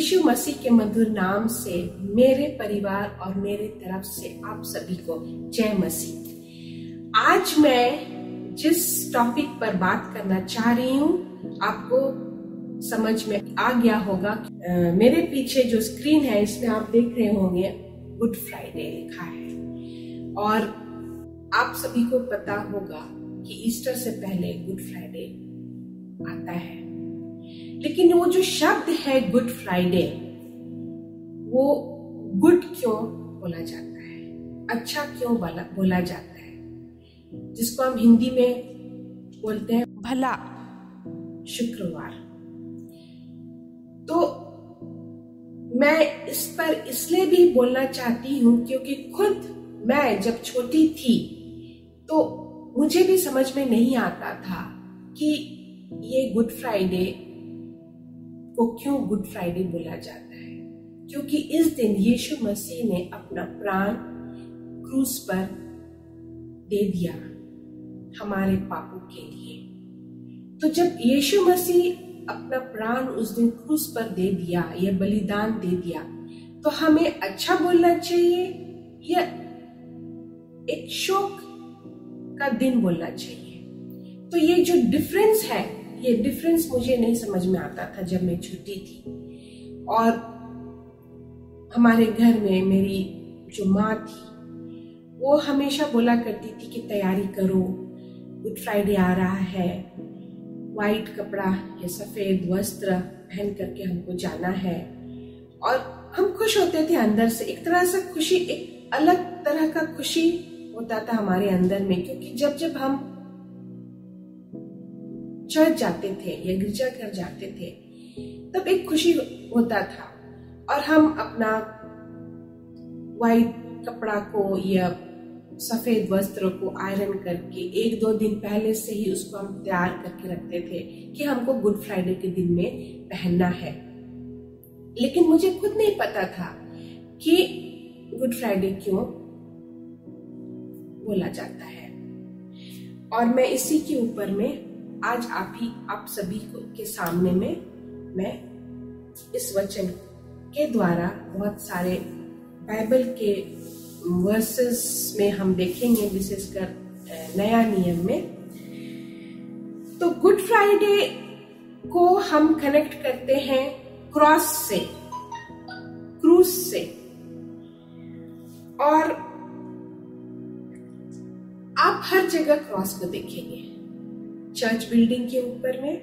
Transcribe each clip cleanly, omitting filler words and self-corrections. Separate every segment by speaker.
Speaker 1: यीशु मसीह के मधुर नाम से मेरे परिवार और मेरे तरफ से आप सभी को जय मसीह। आज मैं जिस टॉपिक पर बात करना चाह रही हूँ आपको समझ में आ गया होगा। मेरे पीछे जो स्क्रीन है इसमें आप देख रहे होंगे गुड फ्राइडे लिखा है और आप सभी को पता होगा कि ईस्टर से पहले गुड फ्राइडे आता है। लेकिन वो जो शब्द है गुड फ्राइडे, वो गुड क्यों बोला जाता है, अच्छा क्यों बोला जाता है, जिसको हम हिंदी में बोलते हैं भला शुक्रवार। तो मैं इस पर इसलिए भी बोलना चाहती हूँ क्योंकि खुद मैं जब छोटी थी तो मुझे भी समझ में नहीं आता था कि ये गुड फ्राइडे को क्यों गुड फ्राइडे बोला जाता है। क्योंकि इस दिन यीशु मसीह ने अपना प्राण क्रूस पर दे दिया हमारे पापों के लिए। तो जब यीशु मसीह अपना प्राण उस दिन क्रूस पर दे दिया, यह बलिदान दे दिया, तो हमें अच्छा बोलना चाहिए या एक शोक का दिन बोलना चाहिए। तो ये जो डिफरेंस है, ये डिफरेंस मुझे नहीं समझ में आता था जब मैं छोटी थी। और हमारे घर में मेरी जो माँ थी वो हमेशा बोला करती थी कि तैयारी करो, गुड फ्राइडे आ रहा है, वाइट कपड़ा या सफेद वस्त्र पहन करके हमको जाना है। और हम खुश होते थे अंदर से, एक तरह से खुशी, एक अलग तरह का खुशी होता था हमारे अंदर में। क्योंकि जब हम चर्च जाते थे या गिरजाघर जाते थे तब एक खुशी होता था और हम अपना वाइट कपड़ा को या सफेद वस्त्र को आयरन करके 1-2 दिन पहले से ही उसको हम तैयार करके रखते थे कि हमको गुड फ्राइडे के दिन में पहनना है। लेकिन मुझे खुद नहीं पता था कि गुड फ्राइडे क्यों बोला जाता है। और मैं इसी के ऊपर में आज आप सभी के सामने में मैं इस वचन के द्वारा बहुत सारे बाइबल के वर्सेस में हम देखेंगे, विशेषकर नया नियम में। तो गुड फ्राइडे को हम कनेक्ट करते हैं क्रॉस से, क्रूस से। और आप हर जगह क्रॉस को देखेंगे। चर्च बिल्डिंग के ऊपर में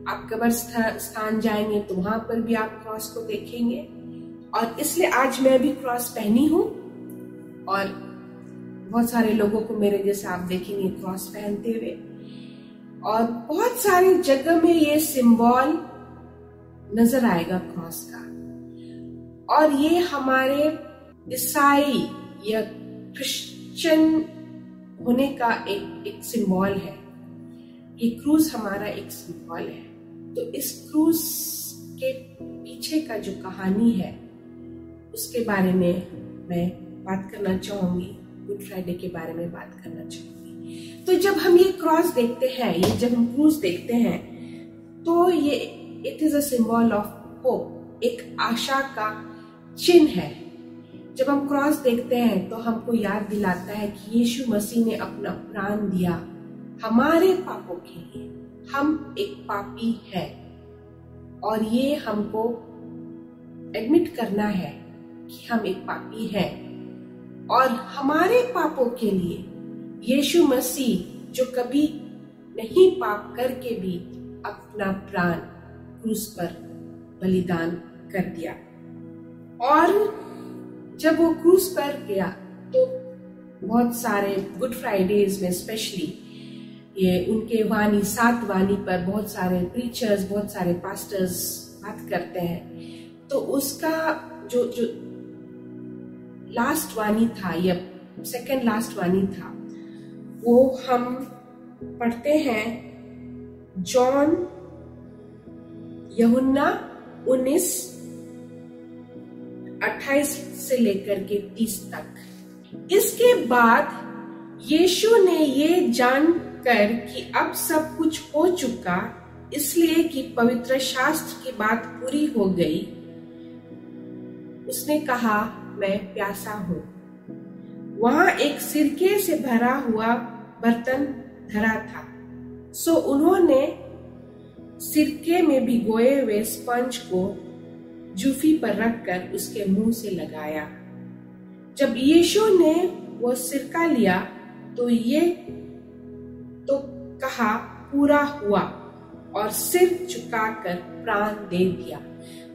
Speaker 1: आप कब्रिस्तान जाएंगे तो वहां पर भी आप क्रॉस को देखेंगे। और इसलिए आज मैं भी क्रॉस पहनी हूं और बहुत सारे लोगों को मेरे जैसे आप देखेंगे क्रॉस पहनते हुए। और बहुत सारी जगह में ये सिंबल नजर आएगा क्रॉस का। और ये हमारे ईसाई या क्रिश्चियन होने का एक सिंबल है। ये क्रूज हमारा एक सिंबल है। तो इस क्रूज के पीछे का जो कहानी है उसके बारे में मैं बात करना चाहूंगी, गुड फ्राइडे के बारे में बात करना चाहूंगी। तो जब हम ये क्रॉस देखते हैं, ये जब हम क्रूज देखते हैं तो ये it is a symbol of hope, एक आशा का चिन्ह है। जब हम क्रॉस देखते हैं तो हमको याद दिलाता है कि यीशु मसीह ने अपना प्राण दिया हमारे पापों के लिए। हम एक पापी हैं और ये हमको एडमिट करना है कि हम एक पापी हैं। और हमारे पापों के लिए यीशु मसीह जो कभी नहीं पाप करके भी अपना प्राण क्रूस पर बलिदान कर दिया। और जब वो क्रूस पर गया तो बहुत सारे गुड फ्राइडेज में स्पेशली ये उनके वाणी, 7 वाणी पर बहुत सारे प्रीचर्स, बहुत सारे पास्टर्स बात करते हैं। तो उसका जो लास्ट वाणी था या सेकंड लास्ट वाणी था वो हम पढ़ते हैं जॉन यूहन्ना 19:28 से लेकर के 30 तक। इसके बाद यीशु ने ये जानकर कि अब सब कुछ हो चुका इसलिए कि पवित्र शास्त्र की बात पूरी हो गई। उसने कहा, मैं प्यासा हूं। वहां एक सिरके से भरा हुआ बर्तन धरा था, सो उन्होंने सिरके में भिगोए हुए स्पंज को जूफी पर रखकर उसके मुंह से लगाया। जब यीशु ने वो सिरका लिया तो कहा, पूरा हुआ, और सिर झुकाकर प्राण दे दिया।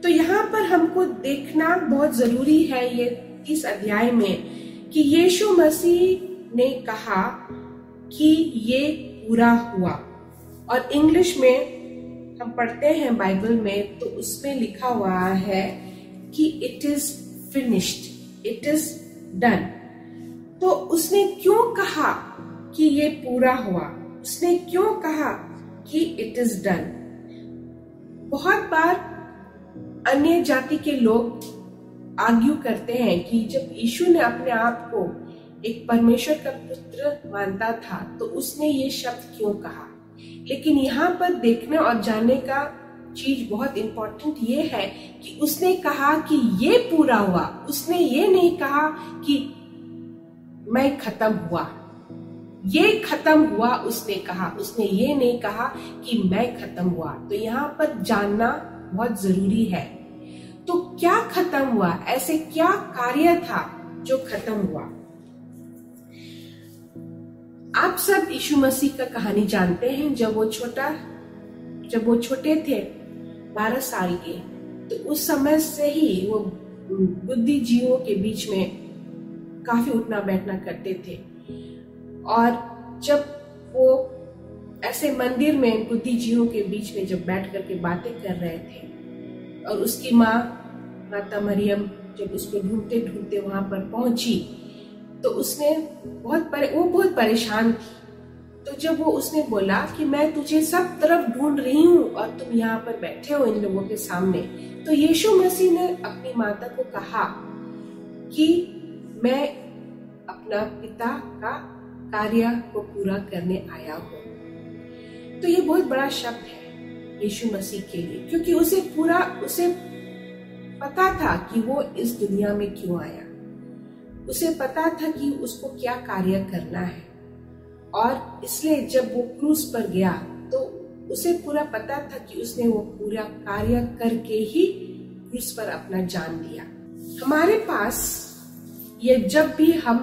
Speaker 1: तो यहाँ पर हमको देखना बहुत जरूरी है ये इस अध्याय में कि यीशु मसीह ने कहा कि ये पूरा हुआ। और इंग्लिश में हम पढ़ते हैं बाइबल में, तो उसमें लिखा हुआ है कि it is finished, it is done. तो उसने क्यों कहा कि ये पूरा हुआ? उसने क्यों कहा कि इट इज डन? बहुत बार अन्य जाति के लोग आर्ग्यू करते हैं कि जब यीशु ने अपने आप को एक परमेश्वर का पुत्र मानता था तो उसने ये शब्द क्यों कहा। लेकिन यहाँ पर देखने और जानने का चीज बहुत इंपॉर्टेंट ये है कि उसने कहा कि ये पूरा हुआ। उसने ये नहीं कहा कि मैं खत्म हुआ, ये खत्म हुआ उसने कहा। उसने ये नहीं कहा कि मैं खत्म हुआ। तो यहाँ पर जानना बहुत जरूरी है। तो क्या खत्म हुआ? ऐसे क्या कार्य था जो खत्म हुआ? आप सब यीशु मसीह का कहानी जानते हैं। जब वो छोटे थे, 12 साल के, तो उस समय से ही वो बुद्धिजीवियों के बीच में काफी उठना बैठना करते थे। और जब वो ऐसे मंदिर में बुद्धिजीवियों के बीच में जब बैठ करके बातें कर रहे थे, और उसकी माता मरियम जब उसको ढूंढते ढूंढते वहां पर पहुंची, तो उसने वो बहुत परेशान थी। तो जब वो उसने बोला कि मैं तुझे सब तरफ ढूंढ रही हूँ और तुम यहाँ पर बैठे हो इन लोगों के सामने, तो यीशु मसीह ने अपनी माता को कहा कि मैं अपना पिता का कार्य को पूरा करने आया हूँ। तो ये बहुत बड़ा शब्द है यीशु मसीह के लिए, क्योंकि उसे पता था कि वो इस दुनिया में क्यों आया। उसे पता था कि उसको क्या कार्य करना है, और इसलिए जब वो क्रूस पर गया तो उसे पूरा पता था कि उसने वो पूरा कार्य करके ही क्रूस पर अपना जान दिया। हमारे पास ये जब भी हम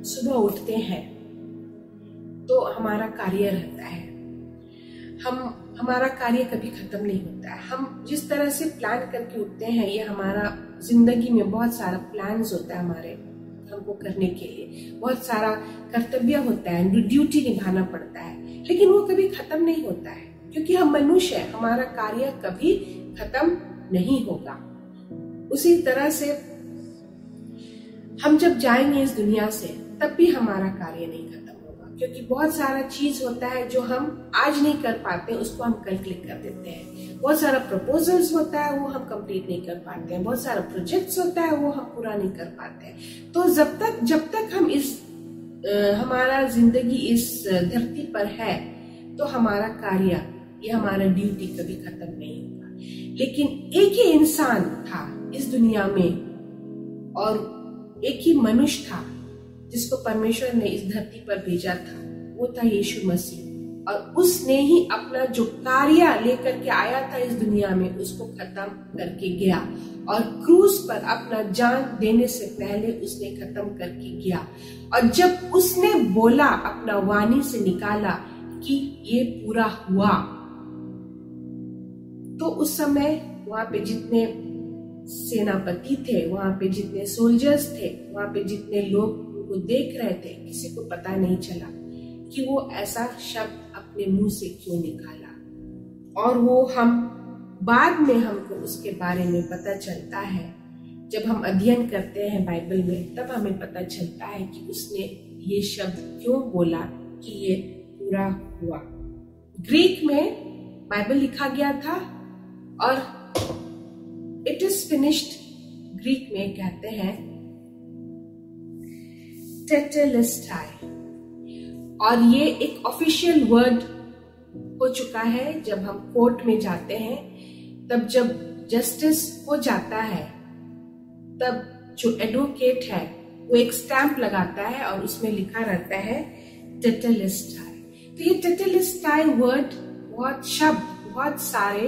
Speaker 1: सुबह उठते हैं तो हमारा कार्य रहता है। हमारा कार्य कभी खत्म नहीं होता है। हम जिस तरह से प्लान करके उठते हैं, ये हमारा जिंदगी में बहुत सारा प्लान्स होता है हमारे हमको करने के लिए, बहुत सारा कर्तव्य होता है, ड्यूटी निभाना पड़ता है, लेकिन वो कभी खत्म नहीं होता है, क्योंकि हम मनुष्य हैं। हमारा कार्य कभी खत्म नहीं होगा। उसी तरह से हम जब जाएंगे इस दुनिया से, तब भी हमारा कार्य नहीं खत्म होगा, क्योंकि बहुत सारा चीज होता है जो हम आज नहीं कर पाते, उसको हम कल क्लिक कर देते हैं। बहुत सारा प्रपोजल्स होता है, वो हम कंप्लीट नहीं कर पाते हैं। बहुत सारा प्रोजेक्ट्स होता है, वो हम पूरा नहीं कर पाते हैं। तो जब तक हम हमारा जिंदगी इस धरती पर है, तो हमारा कार्य, ये हमारा ड्यूटी कभी खत्म नहीं होगा। लेकिन एक ही इंसान था इस दुनिया में, और एक ही मनुष्य था जिसको परमेश्वर ने इस धरती पर भेजा था, वो था यीशु मसीह। और उसने ही अपना जो कार्य लेकर के आया था इस दुनिया में, उसको खत्म करके गया, और क्रूस पर अपना जान देने से पहले उसने खत्म करके गया। और जब उसने बोला, अपना वाणी से निकाला कि ये पूरा हुआ, तो उस समय वहां पे जितने सेनापति थे, वहां पे जितने सोल्जर्स थे, वहां पे जितने लोग उनको देख रहे थे, किसी को पता नहीं चला कि वो ऐसा शब्द अपने मुंह से क्यों निकाला। और वो हम बाद में हमको उसके बारे में पता चलता है, जब हम अध्ययन करते हैं बाइबल में, तब हमें पता चलता है कि उसने ये शब्द क्यों बोला कि ये पूरा हुआ। ग्रीक में बाइबल लिखा गया था, और इट इज फिनिश्ड ग्रीक में कहते हैं टेटेलेस्टाई, और ये एक ऑफिशियल वर्ड हो चुका है। जब हम कोर्ट में जाते हैं, तब जब जस्टिस हो जाता है, तब जो एडवोकेट है वो एक स्टैंप लगाता है और उसमें लिखा रहता है टेटेलिस्टाई। तो ये टेटेलिस्टाई वर्ड बहुत सारे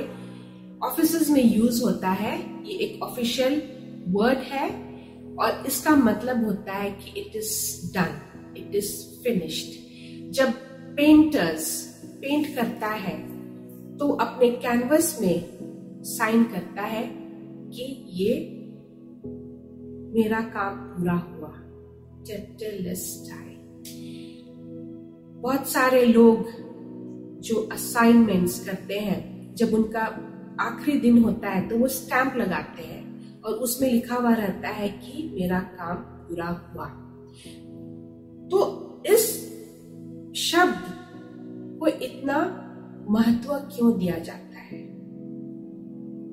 Speaker 1: ऑफिसेज में यूज होता है। ये एक ऑफिशियल वर्ड है और इसका मतलब होता है कि it is done, it is finished. जब पेंटर्स पेंट करता है तो अपने कैनवस में साइन करता है कि ये मेरा काम पूरा हुआ, टेटेलिस्टाई। बहुत सारे लोग जो असाइनमेंट्स करते हैं, जब उनका आखिरी दिन होता है तो वो स्टैंप लगाते हैं और उसमें लिखा हुआ रहता है कि मेरा काम पूरा हुआ। तो इस शब्द को इतना महत्व क्यों दिया जाता है?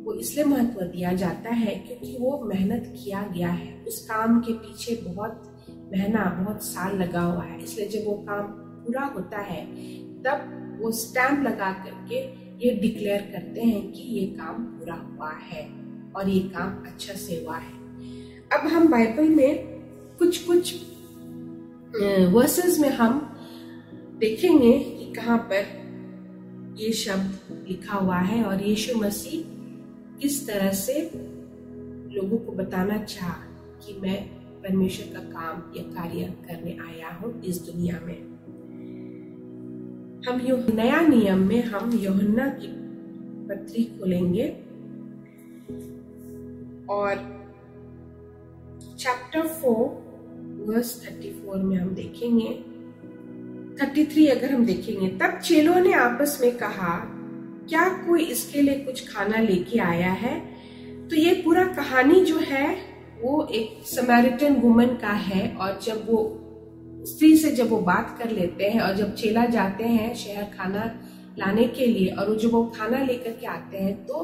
Speaker 1: वो इसलिए महत्व दिया जाता है क्योंकि वो मेहनत किया गया है, उस काम के पीछे बहुत महीना, बहुत साल लगा हुआ है। इसलिए जब वो काम पूरा होता है तब वो स्टैंप लगा करके ये डिक्लेयर करते हैं कि ये काम पूरा हुआ है और ये काम अच्छा से हुआ है। अब हम बाइबल में कुछ वर्सेस में हम देखेंगे कि कहाँ पर ये शब्द लिखा हुआ है और यीशु मसीह किस तरह से लोगों को बताना चाहा कि मैं परमेश्वर का काम या कार्य करने आया हूं इस दुनिया में। हम नया नियम में हम यूहन्ना की पत्री खोलेंगे और चैप्टर 4 वर्स 34 में हम देखेंगे, 33 अगर हम देखेंगे, तब चेलों ने आपस में कहा, क्या कोई इसके लिए कुछ खाना लेके आया है? तो ये पूरा कहानी जो है वो एक समैरिटन वुमन का है और जब वो स्त्री से जब वो बात कर लेते हैं और जब चेला जाते हैं शहर खाना लाने के लिए और जब वो खाना लेकर के आते हैं तो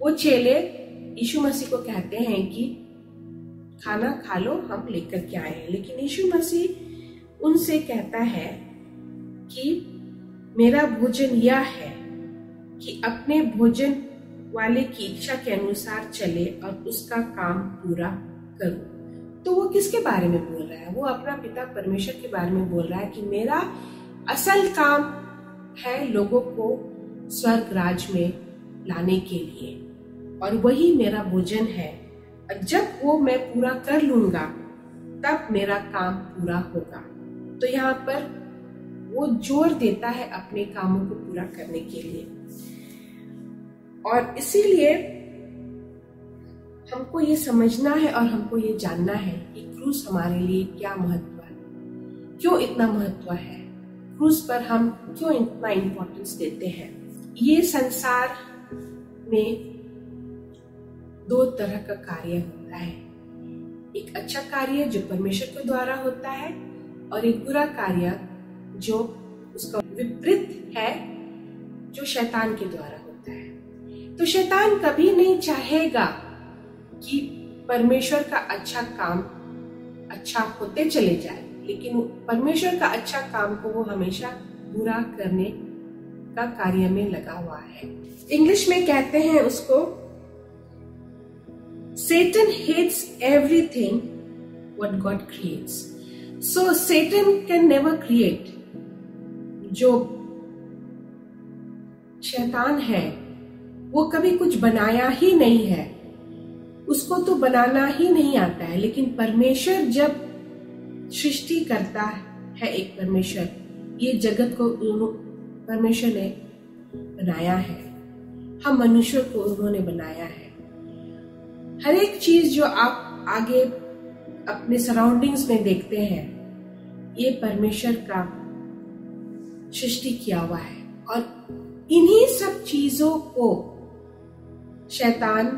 Speaker 1: वो चेले यीशु मसीह को कहते हैं कि खाना खा लो, हम लेकर के आए हैं। लेकिन यीशु मसीह उनसे कहता है कि मेरा भोजन यह है कि अपने भोजन वाले की इच्छा के अनुसार चले और उसका काम पूरा करो। तो वो किसके बारे में बोल रहा है? वो अपना पिता परमेश्वर के बारे में बोल रहा है कि मेरा असल काम है लोगों को स्वर्ग राज में लाने के लिए और वही मेरा भोजन है। और जब वो मैं पूरा कर लूंगा तब मेरा काम पूरा होगा। तो यहाँ पर वो जोर देता है अपने कामों को पूरा करने के लिए और इसीलिए हमको ये समझना है और हमको ये जानना है कि क्रूस हमारे लिए क्या महत्व है, क्यों इतना महत्व है, क्रूस पर हम क्यों इतना इम्पोर्टेंस देते हैं। ये संसार में दो तरह का कार्य होता है, एक अच्छा कार्य जो परमेश्वर के द्वारा होता है और एक बुरा कार्य जो उसका विपरीत है जो शैतान के द्वारा होता है। तो शैतान कभी नहीं चाहेगा कि परमेश्वर का अच्छा काम अच्छा होते चले जाए, लेकिन परमेश्वर का अच्छा काम को वो हमेशा बुरा करने का कार्य में लगा हुआ है। इंग्लिश में कहते हैं उसको Satan hates everything what God creates. So Satan can never create. जो शैतान है वो कभी कुछ बनाया ही नहीं है, उसको तो बनाना ही नहीं आता है। लेकिन परमेश्वर जब सृष्टि करता है, एक परमेश्वर ये जगत को परमेश्वर ने बनाया है, हम मनुष्य को उन्होंने बनाया है। हर एक चीज जो आप आगे अपने सराउंडिंग्स में देखते हैं ये परमेश्वर का सृष्टि किया हुआ है और इन्हीं सब चीजों को शैतान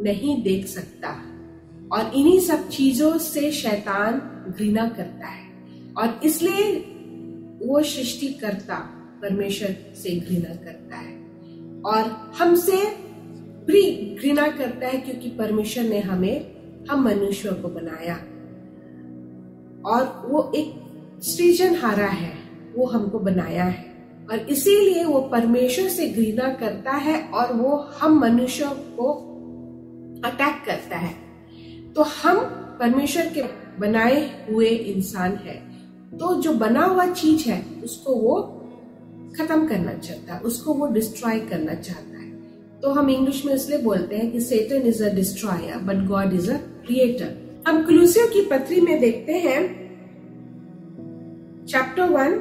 Speaker 1: नहीं देख सकता और इन्हीं सब चीजों से शैतान घृणा करता है और इसलिए वो सृष्टिकर्ता परमेश्वर से घृणा करता है और हमसे भी घृणा करता है क्योंकि परमेश्वर ने हम मनुष्यों को बनाया और वो एक सृजनहारा है, वो हमको बनाया है और इसीलिए वो परमेश्वर से घृणा करता है और वो हम मनुष्यों को अटैक करता है। तो हम परमेश्वर के बनाए हुए इंसान है, तो जो बना हुआ चीज है उसको वो खत्म करना चाहता है, उसको वो डिस्ट्रॉय करना चाहता है। तो हम इंग्लिश में इसलिए बोलते हैं कि Satan is a destroyer but God is a creator. हम कुलुस्सियों की पत्री में देखते हैं चैप्टर 1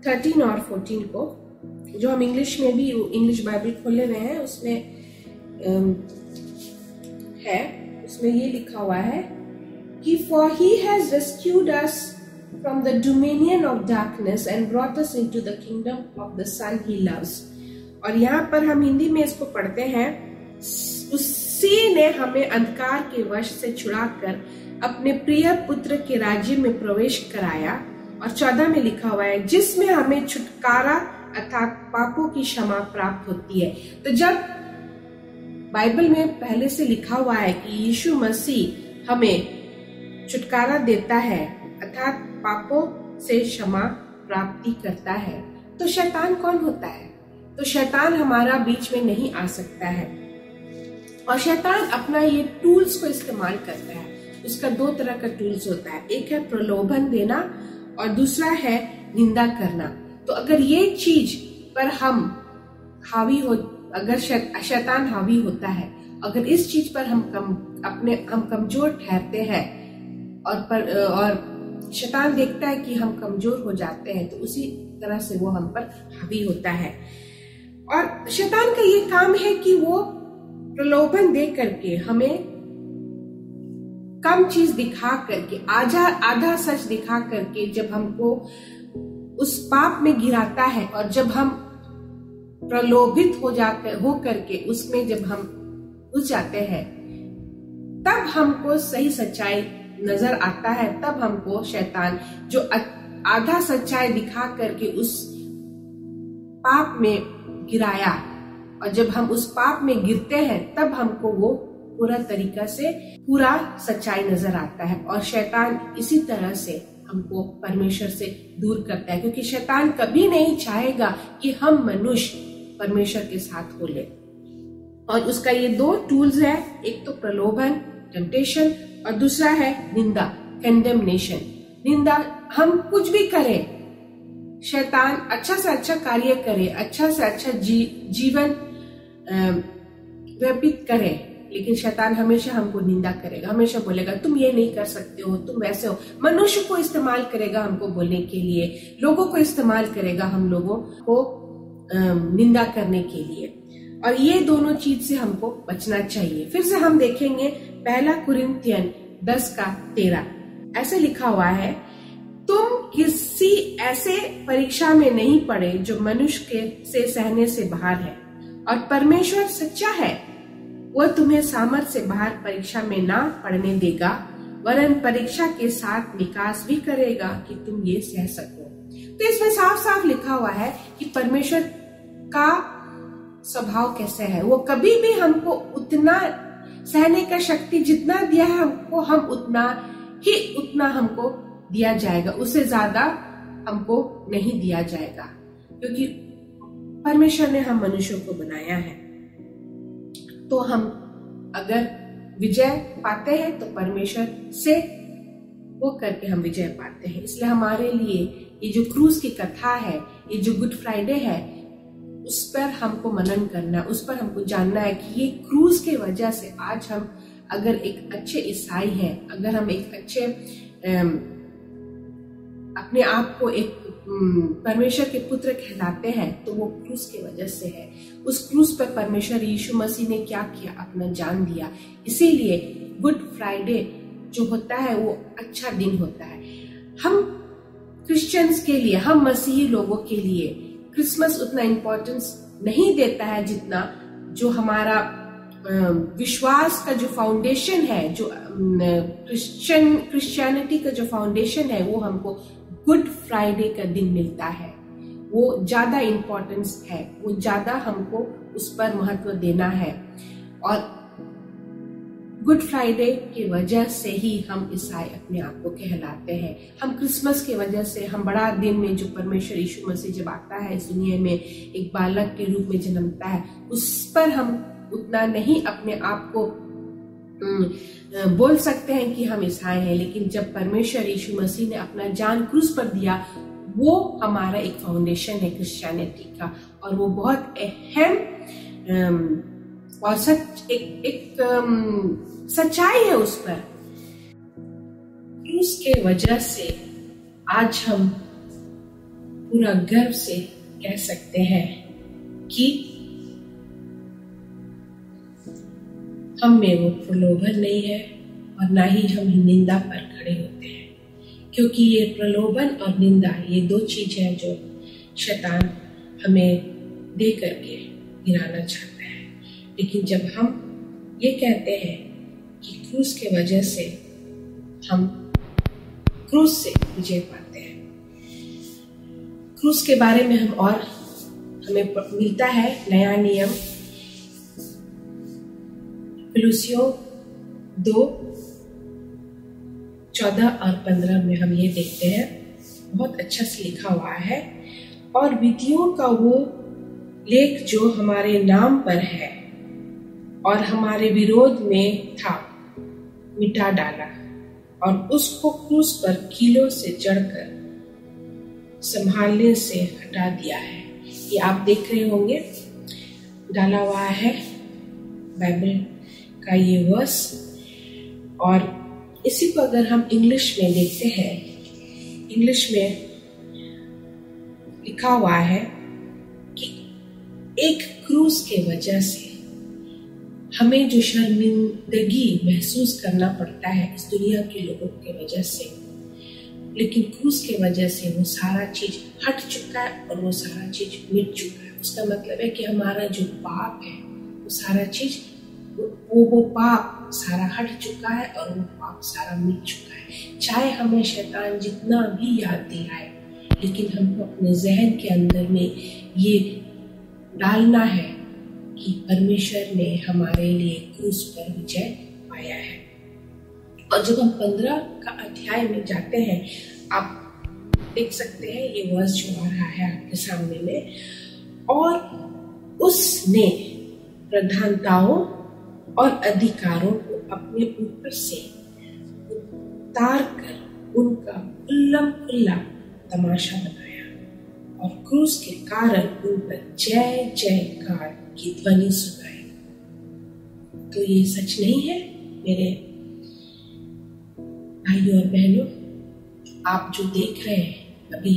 Speaker 1: 13 और 14 को, जो हम इंग्लिश में भी इंग्लिश बाइबल खोले हुए हैं उसमें है, उसमें ये लिखा हुआ है कि for he has rescued us from the dominion of darkness and brought us into the kingdom of the son he loves। और यहाँ पर हम हिंदी में इसको पढ़ते हैं, उसी ने हमें अंधकार के वश से छुड़ाकर अपने प्रिय पुत्र के राज्य में प्रवेश कराया। और 14 में लिखा हुआ है जिसमें हमें छुटकारा अर्थात पापों की क्षमा प्राप्त होती है। तो जब बाइबल में पहले से लिखा हुआ है कि यीशु मसीह हमें छुटकारा देता है अर्थात पापों से क्षमा प्राप्ति करता है, तो शैतान कौन होता है? तो शैतान हमारा बीच में नहीं आ सकता है। और शैतान अपना ये टूल्स को इस्तेमाल करता है। उसका 2 तरह का टूल्स होता है, एक है प्रलोभन देना और दूसरा है निंदा करना। तो अगर ये चीज पर हम हावी हो, अगर शैतान हावी होता है, अगर इस चीज पर हम कमजोर ठहरते हैं और शैतान देखता है कि हम कमजोर हो जाते हैं, तो उसी तरह से वो हम पर हावी होता है। और शैतान का ये काम है कि वो प्रलोभन दे करके हमें कम चीज दिखा करके, आधा सच दिखा करके जब हमको उस पाप में गिराता है, और जब हम प्रलोभित हो करके उसमें जब हम घुस जाते हैं, तब हमको सही सच्चाई नजर आता है। तब हमको शैतान जो आधा सच्चाई दिखा करके उस पाप में गिराया, और जब हम उस पाप में गिरते हैं तब हमको वो पूरा तरीका से पूरा सच्चाई नजर आता है। और शैतान इसी तरह से हमको परमेश्वर से दूर करता है, क्योंकि शैतान कभी नहीं चाहेगा कि हम मनुष्य परमेश्वर के साथ हो ले। और उसका ये 2 टूल्स है, एक तो प्रलोभन टेम्पटेशन और दूसरा है निंदा कंडेमनेशन। निंदा, हम कुछ भी करें, शैतान अच्छा से अच्छा कार्य करे, अच्छा से अच्छा जीवन व्यतीत करे, लेकिन शैतान हमेशा हमको निंदा करेगा, हमेशा बोलेगा तुम ये नहीं कर सकते हो, तुम वैसे हो। मनुष्य को इस्तेमाल करेगा हमको बोलने के लिए, लोगों को इस्तेमाल करेगा हम लोगों को निंदा करने के लिए। और ये दोनों चीज से हमको बचना चाहिए। फिर से हम देखेंगे 1 कुरिन्थियन 10:13, ऐसे लिखा हुआ है, तुम किसी ऐसे परीक्षा में नहीं पड़े जो मनुष्य के से सहने से बाहर है, और परमेश्वर सच्चा है, वह तुम्हें सामर्थ से बाहर परीक्षा में ना पड़ने देगा, वरन परीक्षा के साथ विकास भी करेगा कि तुम ये सह सको। तो इसमें साफ साफ लिखा हुआ है कि परमेश्वर का स्वभाव कैसे है। वो कभी भी हमको उतना सहने का शक्ति जितना दिया है हमको, हम उतना हमको दिया जाएगा, उससे ज्यादा हमको नहीं दिया जाएगा, क्योंकि परमेश्वर ने हम मनुष्यों को बनाया है। तो हम अगर विजय पाते हैं तो परमेश्वर से वो करके हम विजय पाते हैं। इसलिए हमारे लिए ये जो क्रूज की कथा है, ये जो गुड फ्राइडे है, उस पर हमको मनन करना, उस पर हमको जानना है कि ये क्रूज के वजह से आज हम अगर एक अच्छे ईसाई हैं, अगर हम एक अच्छे अपने आप को एक परमेश्वर के पुत्र कहलाते हैं, तो वो क्रूस के वजह से है। उस क्रूस पर परमेश्वर यीशु मसीह ने क्या किया, अपना जान दिया। इसीलिए गुड फ्राइडे जो होता है वो अच्छा दिन होता है। हम क्रिश्चियंस के लिए, हम मसीही लोगों के लिए क्रिसमस उतना इम्पोर्टेंस नहीं देता है जितना जो हमारा विश्वास का जो फाउंडेशन है, जो क्रिश्चियनिटी का जो फाउंडेशन है, वो हमको गुड फ्राइडे का दिन मिलता है। वो ज्यादा इम्पोर्टेंस है, वो ज्यादा हमको उस पर महत्व देना है। और गुड फ्राइडे की वजह से ही हम ईसाई अपने आप को कहलाते हैं। हम क्रिसमस की वजह से, हम बड़ा दिन में जो परमेश्वर यीशु मसीह जब आता है इस दुनिया में एक बालक के रूप में जन्मता है, उस पर हम उतना नहीं अपने आप को बोल सकते हैं कि हम ईसाई हैं। लेकिन जब परमेश्वर यीशु मसीह ने अपना जान क्रूस पर दिया, वो हमारा एक फाउंडेशन है क्रिश्चियनिटी का, और वो बहुत अहम और एक सच्चाई है उस पर। क्रूस के वजह से आज हम पूरा गर्व से कह सकते हैं कि हम में वो प्रलोभन नहीं है और ना ही हम निंदा पर खड़े होते हैं, क्योंकि ये प्रलोभन और निंदा ये दो चीज है जो शैतान हमें दे करके गिराना चाहता है। लेकिन जब हम ये कहते हैं कि क्रूस के वजह से हम क्रूस से विजय पाते हैं, क्रूस के बारे में हमें मिलता है नया नियम फिलिप्पियों 2:14 और 15 में हम ये देखते हैं, बहुत अच्छा से लिखा हुआ है, और विधियों का वो लेख जो हमारे नाम पर है और हमारे विरोध में था मिटा डाला और उसको क्रूस पर कीलों से जड़कर संभालने से हटा दिया है। ये आप देख रहे होंगे डाला हुआ है बाइबल का ये वर्स, और इसी को अगर हम इंग्लिश में देखते हैं, इंग्लिश में लिखा हुआ है कि एक क्रूस के वजह से हमें जो शर्मिंदगी महसूस करना पड़ता है इस दुनिया के लोगों के वजह से, लेकिन क्रूस के वजह से वो सारा चीज हट चुका है और वो सारा चीज मिट चुका है। उसका मतलब है कि हमारा जो पाप है वो सारा चीज वो पाप सारा हट चुका है और वो पाप सारा मिट चुका है। चाहे हमें शैतान जितना भी याद दिलाए, लेकिन हमको अपने जहन के अंदर में ये डालना है कि परमेश्वर ने हमारे लिए क्रूस पर विजय पाया है। और जब हम 15 का अध्याय में जाते हैं, आप देख सकते हैं ये वर्स जो आ रहा है आपके सामने में, और उसने प्रधानताओं और अधिकारों को अपने ऊपर से उतार कर उनका खुल्लम खुल्ला तमाशा बनाया और क्रूस के कारण उन पर जय जयकार की ध्वनि सुनाई। तो ये सच नहीं है मेरे भाइयों और बहनों? आप जो देख रहे हैं अभी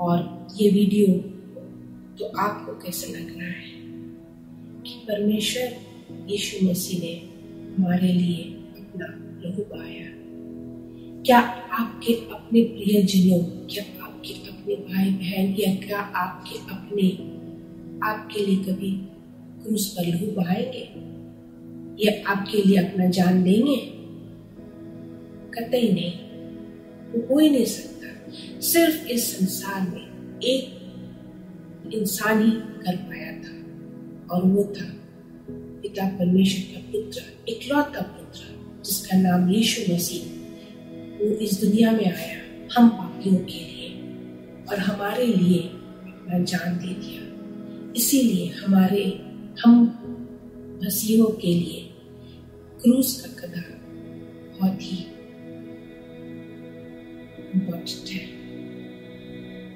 Speaker 1: और ये वीडियो, तो आपको कैसा लग रहा है कि परमेश्वर यीशु मसीह ने हमारे लिए अपना लहू बहाया? क्या आपके अपने प्रियजनों, क्या आपके अपने भाई बहन, या क्या आपके लिए कभी क्रूस पर लहू बहाएंगे या आपके लिए अपना जान देंगे? कतई नहीं, वो हो ही नहीं सकता। सिर्फ इस संसार में एक इंसान ही कर पाया था, और वो था पिता परमेश्वर का पुत्र, इकलौता पुत्र, जिसका नाम यीशु मसीह। वो इस दुनिया में आया हम पापियों के लिए और हमारे लिए अपना जान दे दिया। इसीलिए हम मसीहों के लिए क्रूस का कदम बहुत ही इम्पोर्टेंट है।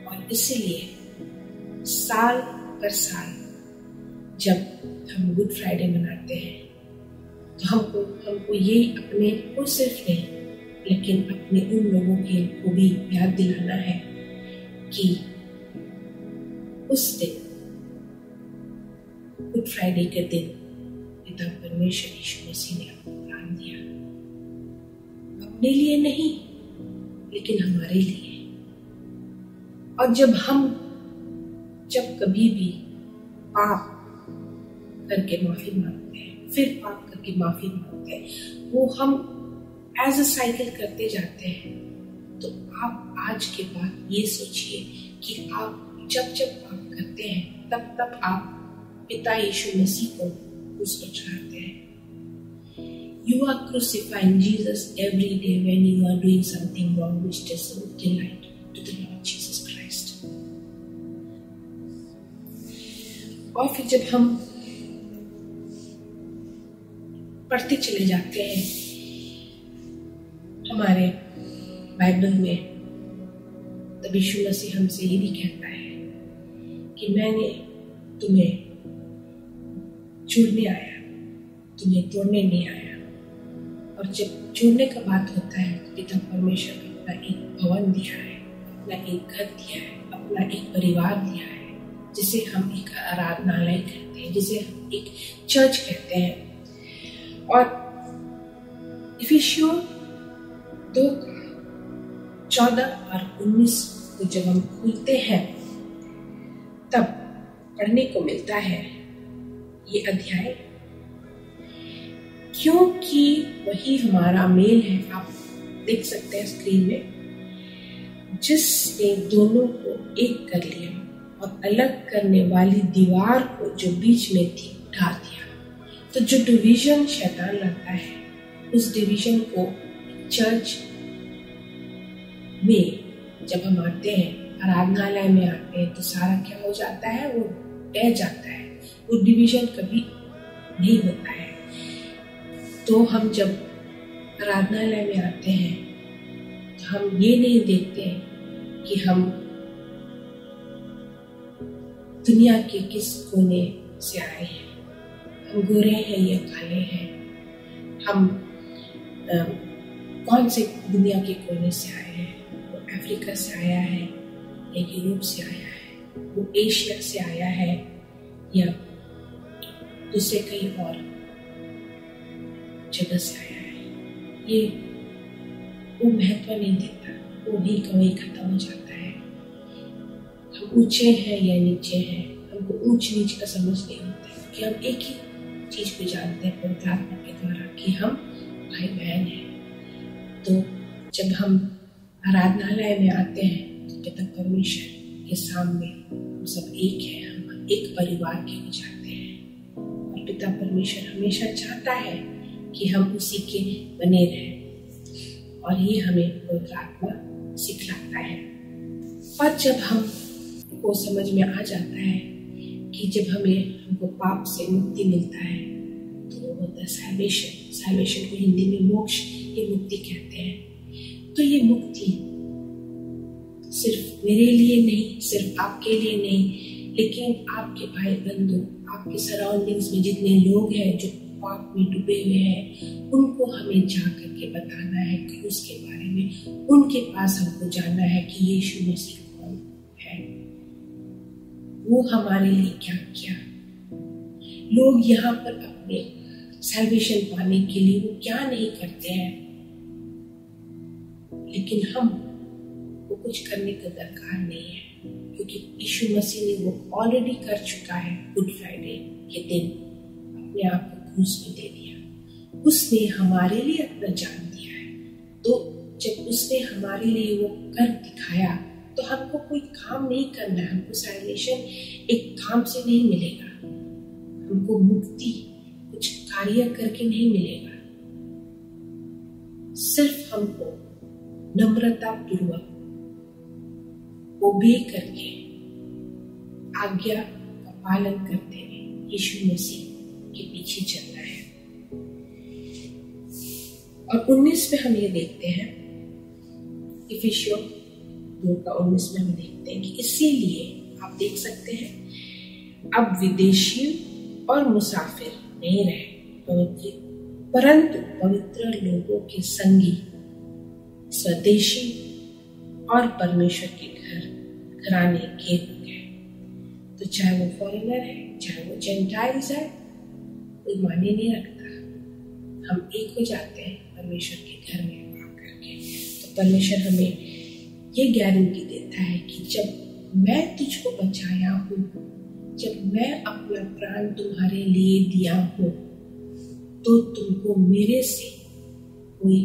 Speaker 1: और इसीलिए साल पर साल जब हम गुड फ्राइडे मनाते हैं, तो हमको ये अपने को सिर्फ नहीं, लेकिन अपने उन लोगों को भी याद दिलाना है कि उस दिन, गुड फ्राइडे के दिन, पिता परमेश्वर यीशु मसीह ने अपना प्राण दिया, अपने लिए नहीं लेकिन हमारे लिए। और जब कभी भी पाप करके माफी मांगते हैं, फिर पाप करके माफी मांगते हैं, वो हम एज अ साइकिल करते जाते हैं। तो आप आज के बाद ये सोचिए कि आप जब पाप करते हैं तब आप पिता यीशु मसीह को क्रूस पर चढ़ाते हैं। You are crucifying Jesus every day when you are doing something wrong which doesn't delight to the Lord Jesus Christ. और फिर जब हम पढ़ते चले जाते हैं हमारे बाइबल में, तब यीशु मसीह हमसे ये भी कहता है कि मैंने तुम्हें जोड़ने आया, तुम्हें तोड़ने नहीं आया। और जब जोड़ने का बात होता है तो पिता परमेश्वर ने अपना एक भवन दिया है, अपना एक घर दिया है, अपना एक परिवार दिया है, जिसे हम एक आराधनालय कहते हैं, जिसे हम एक चर्च कहते हैं। और इफिसियों 2:14 और 19 को जब हम खोलते हैं तब पढ़ने को मिलता है ये अध्याय, क्योंकि वही हमारा मेल है। आप देख सकते हैं स्क्रीन में, जिसने दोनों को एक कर लिया और अलग करने वाली दीवार को जो बीच में थी उठा दिया। तो जो डिवीजन शैतान लाता है, उस डिवीजन को चर्च में जब हम आते हैं, आराधनालय में आते हैं, तो सारा क्या हो जाता है, वो बह जाता है, वो डिवीजन कभी नहीं होता है। तो हम जब आराधनालय में आते हैं तो हम ये नहीं देखते कि हम दुनिया के किस कोने से आए हैं, हम गोरे हैं या काले हैं, हम कौन से दुनिया के कोने से आए हैं, वो अफ्रीका से आया है या यूरोप से आया है, वो एशिया से आया है या दूसरे कहीं और जगह से आया है। ये वो महत्व नहीं देता, वो भी कहीं खत्म हो जाता है। हम ऊंचे हैं या नीचे हैं, हमको ऊंच नीच का समझ नहीं होता है कि हम एक ही चीज को जानते हैं पवित्र आत्मा के द्वारा कि हम भाई बहन हैं। तो जब हम आराधनालय में आते हैं तो पिता परमेश्वर के सामने हम सब एक हैं, हम एक परिवार के हो जाते हैं। और पिता परमेश्वर हमेशा चाहता है कि हम उसी के बने रहें, और ये हमें पवित्र आत्मा सिखलाता है। और जब हम को समझ में आ जाता है कि जब हमको पाप से मुक्ति मिलता है तो वो होता है सैल्वेशन। सैल्वेशन को हिंदी में मोक्ष या मुक्ति कहते हैं। तो ये मुक्ति सिर्फ मेरे लिए नहीं, सिर्फ आपके लिए नहीं, लेकिन आपके भाई बंधु, आपके सराउंडिंग्स में जितने लोग हैं जो पाप में डूबे हुए हैं, उनको हमें जा करके बताना है क्रूस के बारे में। उनके पास हमको जानना है कि यीशु मसीह कौन है, वो हमारे लिए क्या किया। लोग यहाँ पर अपने सैल्वेशन पाने के लिए वो क्या नहीं करते हैं, लेकिन हम वो कुछ करने का दरकार नहीं है, क्योंकि यीशु मसीह ने वो ऑलरेडी कर चुका है। गुड फ्राइडे के दिन अपने आप को क्रूस में दे दिया, उसने हमारे लिए अपना जान दिया है। तो जब उसने हमारे लिए वो कर दिखाया तो हमको कोई काम नहीं करना है। हमको सैल्वेशन एक काम से नहीं मिलेगा, हमको मुक्ति कुछ कार्य करके नहीं मिलेगा। सिर्फ हमको नम्रता पूर्वक ओबे करके, आज्ञा का पालन करते हुए यीशु मसीह के पीछे चलना है। और 19 में हम ये देखते हैं, इफिसियों 2:19 में हम देखते हैं कि इसीलिए आप देख सकते हैं, अब विदेशी और मुसाफिर नहीं रहे, परंतु पवित्र लोगों के संगी, स्वदेशी और परमेश्वर के घराने के लोग हैं। तो चाहे वो फॉरेनर है, चाहे वो जेंटाइल्स है, कोई माने नहीं रखता। हम एक हो जाते हैं परमेश्वर के घर में आकर के। तो परमेश्वर हमें ये गारंटी देता है कि जब मैं तुझको बचाया हूँ, जब मैं अपना प्राण तुम्हारे लिए दिया हूँ, तो तुमको मेरे से कोई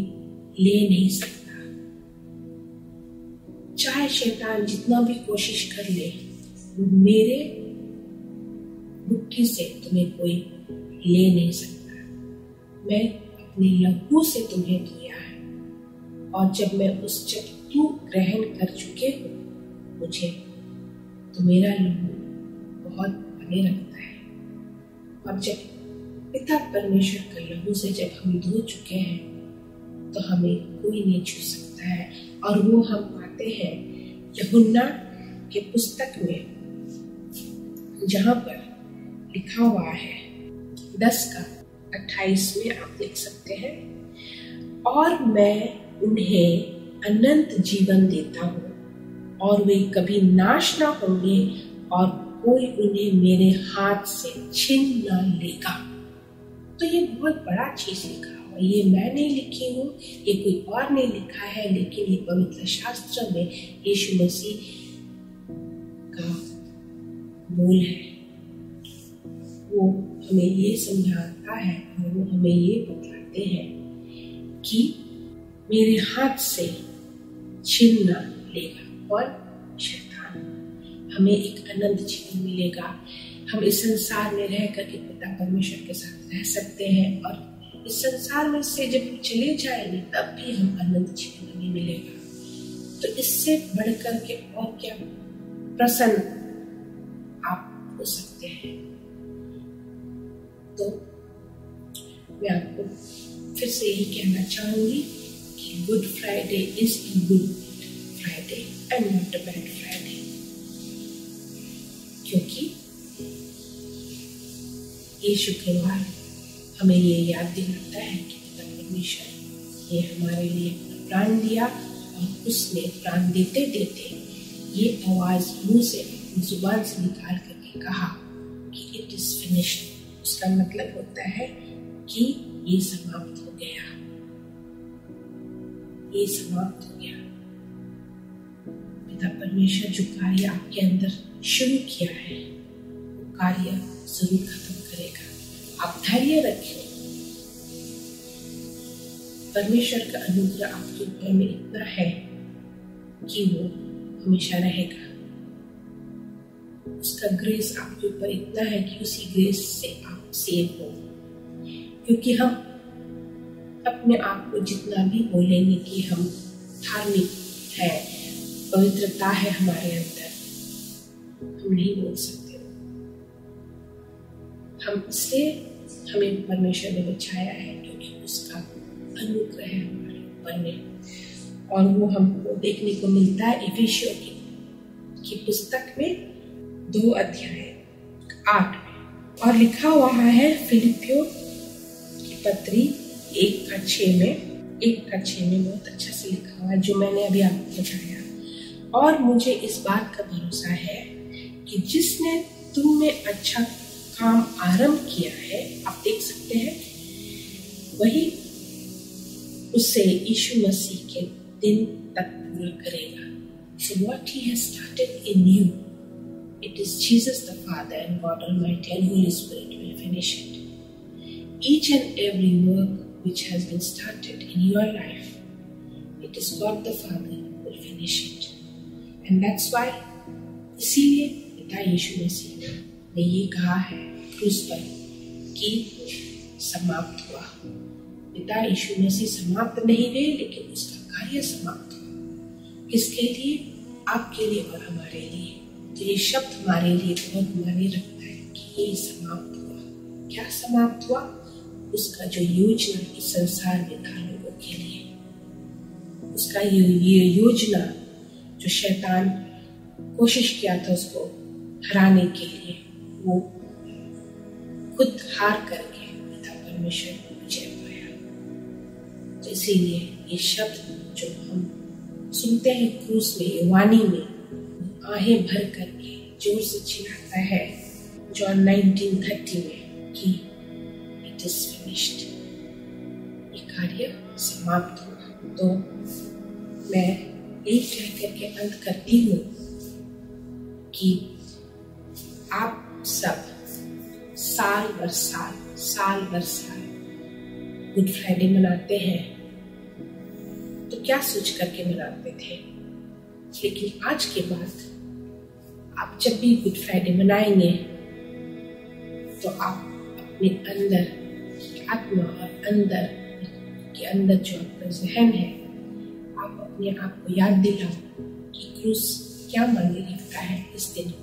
Speaker 1: ले नहीं सकता। चाहे शैतान जितना भी कोशिश कर ले, मेरे मुट्ठी से तुम्हें कोई ले नहीं सकता। मैं अपने लहू से तुम्हें दिया है, और जब तू ग्रहण कर चुके हो मुझे, तो मेरा लहू बहुत बने रखता है। और जब पिता परमेश्वर का लहू से जब हम धो चुके हैं, तो हमें कोई नहीं छू सकता है। और वो हम पाते हैं यूहन्ना के पुस्तक में, जहां पर लिखा हुआ है 10:28 में आप देख सकते हैं, और मैं उन्हें अनंत जीवन देता हूँ और वे कभी नाश ना होंगे और कोई उन्हें मेरे हाथ से छीन ना लेगा। तो ये बहुत बड़ा चीज लिखा हुआ, ये मैं नहीं लिखी हूँ, ये कोई और नहीं लिखा है, लेकिन ये पवित्र शास्त्र में यीशु मसीह का बोल है। वो हमें ये समझाता है और वो हमें ये बताते हैं कि मेरे हाथ से छीन ना लेगा और शैतान, हमें एक अनंत जीवन मिलेगा। हम इस संसार में रह करके पिता परमेश्वर के साथ रह सकते हैं, और इस संसार में से जब हम चले जाएंगे तब भी हम अनंत जीवन हमें मिलेगा। तो इससे बढ़कर के और क्या प्रसन्न आप हो सकते हैं। तो मैं आपको फिर से यही कहना चाहूंगी कि good Friday is a good Friday and not a bad Friday, क्योंकि ये शुक्रवार हमें ये याद दिलाता है कि पिता परमेश्वर ये हमारे लिए अपना प्राण दिया, और उसने प्राण देते देते ये आवाज मुंह से अपनी जुबान से निकाल करके कहा कि इट इज फिनिश्ड। उसका मतलब होता है कि ये समाप्त हो गया, ये समाप्त हो गया। पिता परमेश्वर जो कार्य आपके अंदर शुरू किया है वो कार्य जरूर खत्म करेगा। आप धैर्य रखें, परमेश्वर का अनुग्रह आपके ऊपर में इतना है कि वो हमेशा रहेगा। उसका ग्रेस आपके ऊपर इतना है कि उसी ग्रेस से आप सेव हो। क्योंकि हम अपने आप को जितना भी बोलेंगे कि हम धार्मिक है, पवित्रता है हमारे अंदर, हम नहीं बोल सकते। हम इसलिए हमें परमेश्वर ने बचाया है क्योंकि उसका अनुग्रह है हमारे ऊपर में, और वो हमको देखने को मिलता है इफिसियों की पुस्तक में 2:8 में, और लिखा हुआ है फिलिपियों की पत्री 1:6 में बहुत अच्छा से लिखा हुआ है, जो मैंने अभी आपको बताया। और मुझे इस बात का भरोसा है कि जिसने तुम में अच्छा काम आरंभ किया है, आप देख सकते हैं, वही उसे यीशु मसीह के दिन तक पूरा करेगा। So what he has started in you, it is Jesus the Father and God Almighty and Holy Spirit will finish it. Each and every work which has been started in your life, it is God the Father who will finish it. And that's why, इसीलिए पिता यीशु मसीह ने ये कहा है क्रूस पर कि समाप्त हुआ। पिता यीशु मसीह समाप्त नहीं हुए, लेकिन उसका कार्य समाप्त हुआ। किसके लिए? आपके लिए और हमारे लिए। तो ये शब्द हमारे लिए बहुत मायने रखता है कि ये समाप्त हुआ। क्या समाप्त हुआ? उसका जो योजना इस संसार में था लोगों के लिए, उसका ये योजना जो शैतान कोशिश किया था उसको हराने के लिए, वो खुद हार करके पिता परमेश्वर को विजय पाया। तो इसीलिए ये शब्द जो हम सुनते हैं क्रूस में, ये वाणी में आहें भर करके जोर से चिल्लाता है जॉन 19:30 में कि इट इज फिनिश्ड, ये कार्य समाप्त हुआ। तो मैं यही कह करके अंत करती हूँ कि आप सब साल भर साल गुड फ्राइडे मनाते हैं, तो क्या सोच करके मनाते थे, लेकिन आज के बाद आप जब भी गुड फ्राइडे मनाएंगे तो आप अपने अंदर की आत्मा और अंदर आपके अंदर जो आपका जहन है, आप अपने आप को याद दिलाओ कि क्रूस क्या मायने रखता है। इस दिन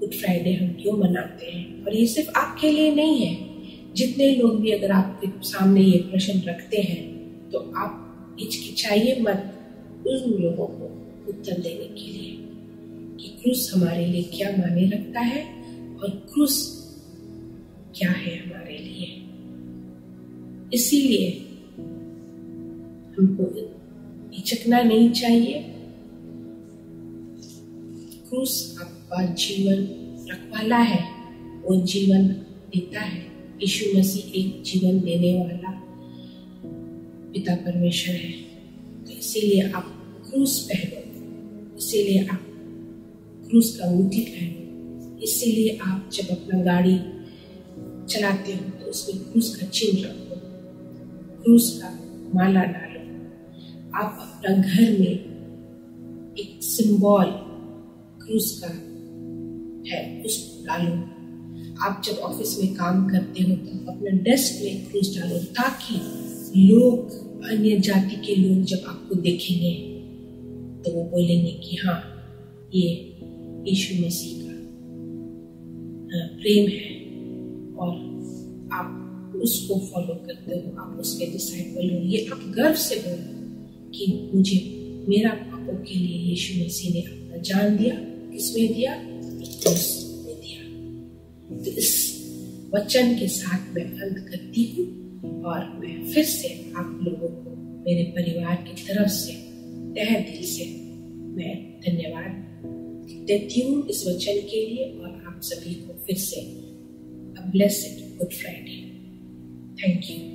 Speaker 1: गुड फ्राइडे हम क्यों मनाते हैं, और ये सिर्फ आपके लिए नहीं है। जितने लोग भी अगर आपके सामने ये प्रश्न रखते हैं तो आप हिचकिचाइए मत उन लोगों को उत्तर देने के लिए कि क्रूस हमारे लिए क्या मायने रखता है और क्रूस क्या है हमारे लिए। इसीलिए हमको हिचकना नहीं चाहिए। क्रूस आपका जीवन रखवाला है, वो जीवन देता है। यीशु मसीह एक जीवन देने वाला पिता परमेश्वर है। तो इसीलिए आप क्रूस पहनो, इसीलिए आप क्रूस का अंगूठी पहनो, इसीलिए आप जब अपना गाड़ी चलाते हो तो उसमें क्रूस का चिन्ह रखो, क्रूस का माला डालो। आप अपना घर में एक सिंबल क्रूस का है उसको डालो। आप जब ऑफिस में काम करते हो तो अपना डेस्क में क्रूस डालो, ताकि लोग, अन्य जाति के लोग जब आपको देखेंगे तो वो बोलेंगे कि हाँ, ये यीशु मसीह का प्रेम है और आप उसको फॉलो करते हो, आप उसके डिसाइपल हो। ये आप गर्व से बोलो कि मुझे मेरा पापों के लिए यीशु मसीह ने अपना जान दिया। किसमें दिया? क्रूस में दिया। तो इस वचन के साथ मैं अंत करती हूँ और मैं फिर से आप लोगों को मेरे परिवार की तरफ से तहे दिल से मैं धन्यवाद देती हूँ इस वचन के लिए, और आप सभी को फिर से a blessed good Friday. Thank you.